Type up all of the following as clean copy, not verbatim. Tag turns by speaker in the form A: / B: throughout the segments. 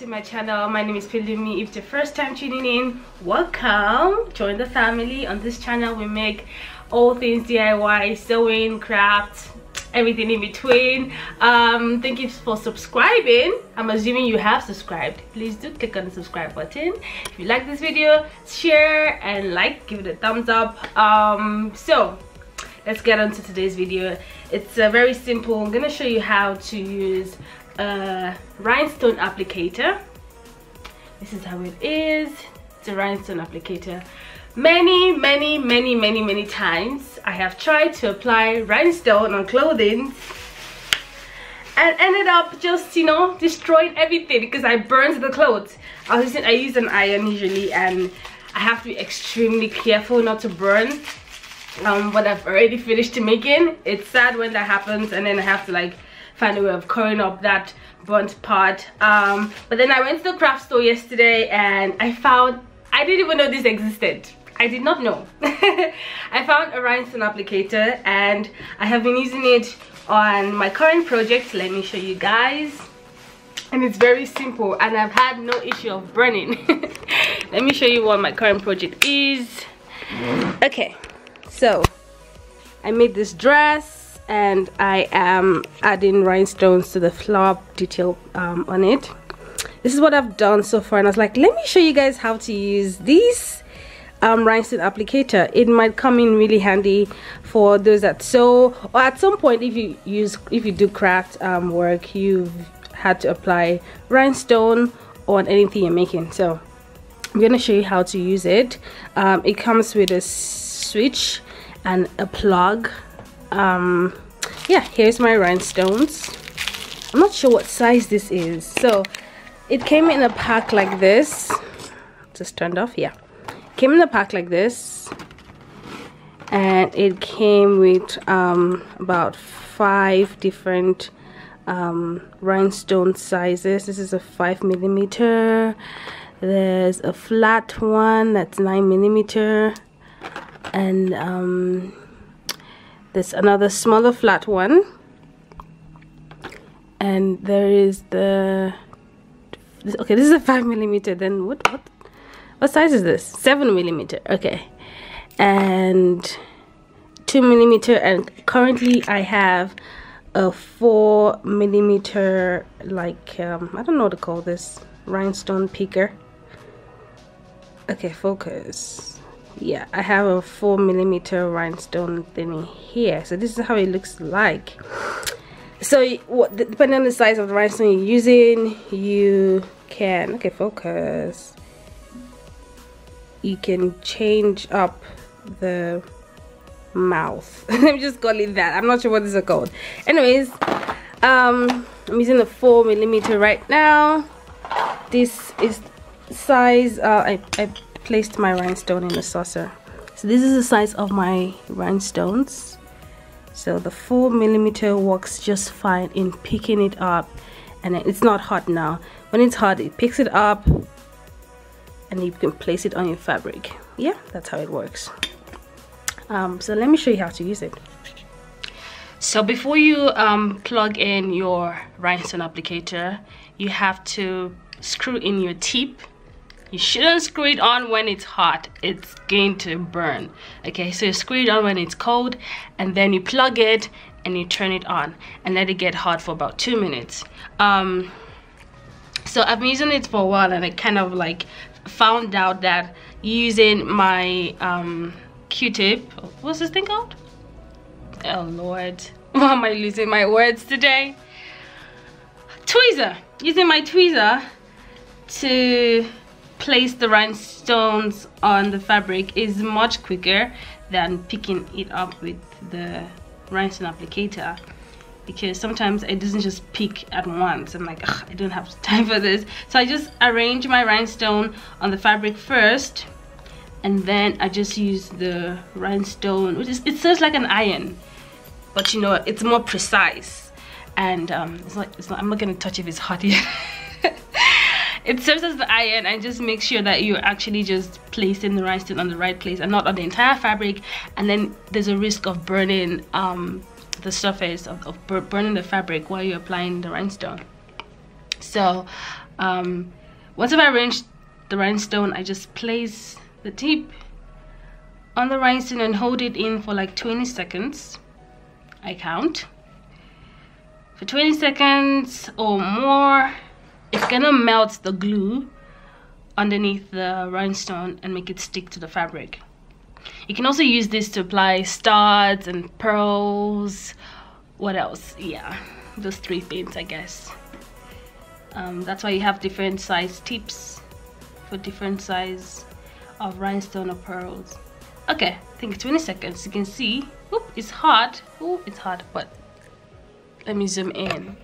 A: to my channel. My name is Pilumi. If it's your first time tuning in, welcome. Join the family. On this channel we make all things DIY, sewing, craft, everything in between. Thank you for subscribing. I'm assuming you have subscribed. Please do click on the subscribe button. If you like this video, share and like, give it a thumbs up. So let's get on to today's video. It's very simple. I'm gonna show you how to use a rhinestone applicator. This is how it is. It's a rhinestone applicator. Many times I have tried to apply rhinestone on clothing and ended up just, you know, destroying everything because I burned the clothes. I use an iron usually, and I have to be extremely careful not to burn what I've already finished making. It's sad when that happens, and then I have to like find a way of covering up that burnt part. But then I went to the craft store yesterday and I didn't even know this existed. I did not know. I found a rhinestone applicator and I have been using it on my current project. Let me show you guys. And it's very simple and I've had no issue of burning. Let me show you what my current project is. Okay, so I made this dress and I am adding rhinestones to the flower detail on it. This is what I've done so far, and I was like, let me show you guys how to use this rhinestone applicator. It might come in really handy for those that sew, or at some point if you do craft work, you've had to apply rhinestone on anything you're making. So I'm gonna show you how to use it. It comes with a switch and a plug. Yeah, here's my rhinestones. I'm not sure what size this is. So it came in a pack like this. Just turned off. Yeah, came in a pack like this, and it came with about 5 different rhinestone sizes. This is a 5mm. There's a flat one that's 9mm, and there's another smaller flat one, and there is okay, this is a 5mm. Then what size is this? 7mm. Okay, and 2mm, and currently I have a 4mm, like I don't know what to call this, rhinestone picker. Okay, focus. Yeah, I have a 4mm rhinestone thingy here. So this is how it looks like. So depending on the size of the rhinestone you're using, you can, okay, focus, you can change up the mouth. Let me just call it that. I'm not sure what this is called. Anyways, I'm using a 4mm right now. This is size, I placed my rhinestone in a saucer. So this is the size of my rhinestones. So the 4mm works just fine in picking it up, and it's not hot now. When it's hot, it picks it up and you can place it on your fabric. Yeah, that's how it works. So let me show you how to use it. So before you plug in your rhinestone applicator, you have to screw in your tip. You shouldn't screw it on when it's hot. It's going to burn. Okay, so you screw it on when it's cold, and then you plug it and you turn it on and let it get hot for about 2 minutes. So I've been using it for a while, and I kind of like found out that using my Q-tip, what's this thing called? Oh Lord, why am I losing my words today? Tweezer. Using my tweezer to place the rhinestones on the fabric is much quicker than picking it up with the rhinestone applicator, because sometimes it doesn't just pick at once. I'm like, I don't have time for this. So I just arrange my rhinestone on the fabric first, and then I just use the rhinestone, which is, it serves like an iron, but you know, it's more precise, and it's not, I'm not gonna touch if it's hot yet. It serves as the iron, and just make sure that you're actually just placing the rhinestone on the right place and not on the entire fabric, and then there's a risk of burning the surface of burning the fabric while you're applying the rhinestone. So Once I've arranged the rhinestone, I just place the tip on the rhinestone and hold it in for like 20 seconds. I count for 20 seconds or more. It's gonna melt the glue underneath the rhinestone and make it stick to the fabric. You can also use this to apply studs and pearls. What else? Yeah, those three things, I guess. That's why you have different size tips for different size of rhinestone or pearls. Okay, I think 20 seconds. You can see, oop, it's hot. Oh, it's hot, but let me zoom in.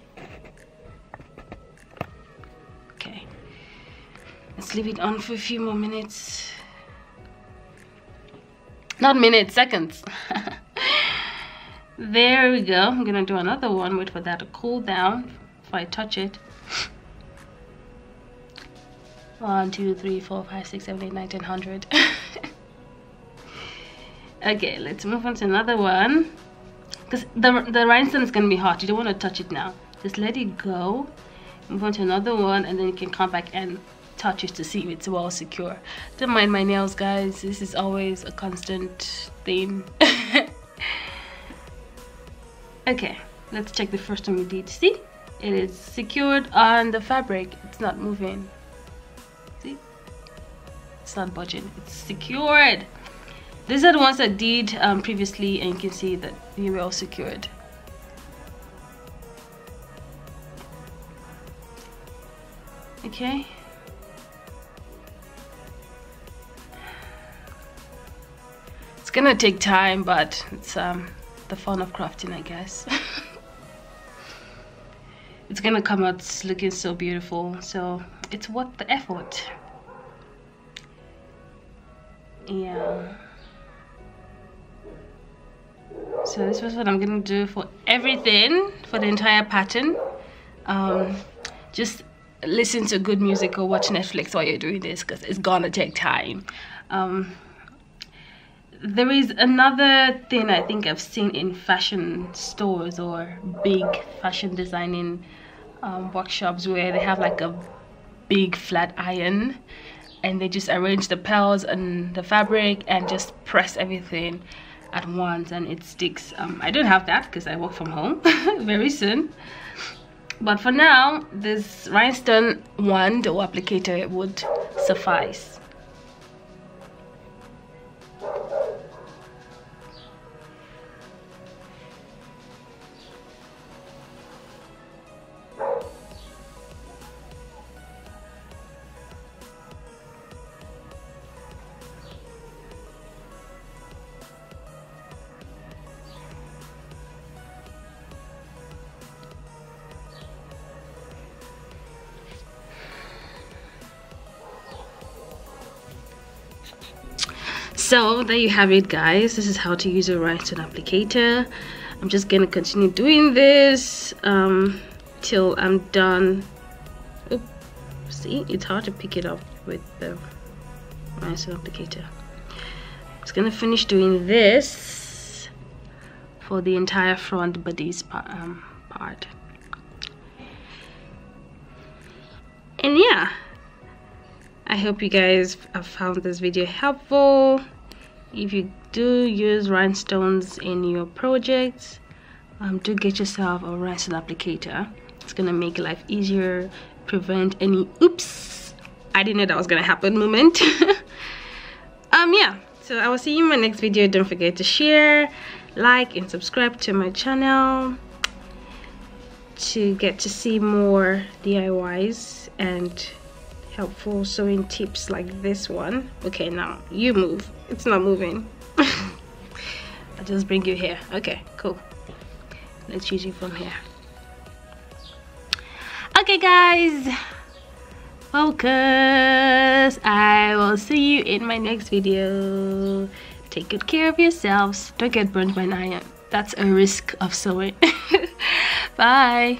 A: Okay, let's leave it on for a few more minutes. Not minutes, seconds. There we go. I'm gonna do another one. Wait for that to cool down before I touch it. 1, 2, 3, 4, 5, 6, 7, 8, 9, 10, 100. Okay, let's move on to another one. Because the rhinestone is gonna be hot. You don't want to touch it now. Just let it go. Move on to another one, and then you can come back and touch it to see if it's well secure. Don't mind my nails, guys. This is always a constant theme. Okay, let's check the first one we did. See, it is secured on the fabric. It's not moving. See, it's not budging. It's secured. These are the ones I did previously, and you can see that they were all secured. Okay. It's gonna take time, but it's the fun of crafting, I guess. It's gonna come out looking so beautiful, so it's worth the effort. Yeah. So this was what I'm gonna do for everything, for the entire pattern. Just listen to good music or watch Netflix while you're doing this, because it's gonna take time. There is another thing I think I've seen in fashion stores or big fashion designing workshops, where they have like a big flat iron and they just arrange the pearls and the fabric and just press everything at once and it sticks. I don't have that because I work from home very soon, but for now this rhinestone wand or applicator would suffice. So there you have it, guys. This is how to use a rhinestone applicator. I'm just gonna continue doing this till I'm done. Oops, see, it's hard to pick it up with the rhinestone applicator. I'm just gonna finish doing this for the entire front bodice part. And yeah, I hope you guys have found this video helpful. If you do use rhinestones in your projects, do get yourself a rhinestone applicator. It's gonna make life easier, prevent any oops, I didn't know that was gonna happen moment. Yeah, so I will see you in my next video. Don't forget to share, like, and subscribe to my channel to get to see more DIYs and helpful sewing tips like this one. Okay, now you move. It's not moving. I'll just bring you here. Okay, cool. Let's use it from here. Okay, guys, focus. I will see you in my next video. Take good care of yourselves. Don't get burned by an iron. That's a risk of sewing. Bye.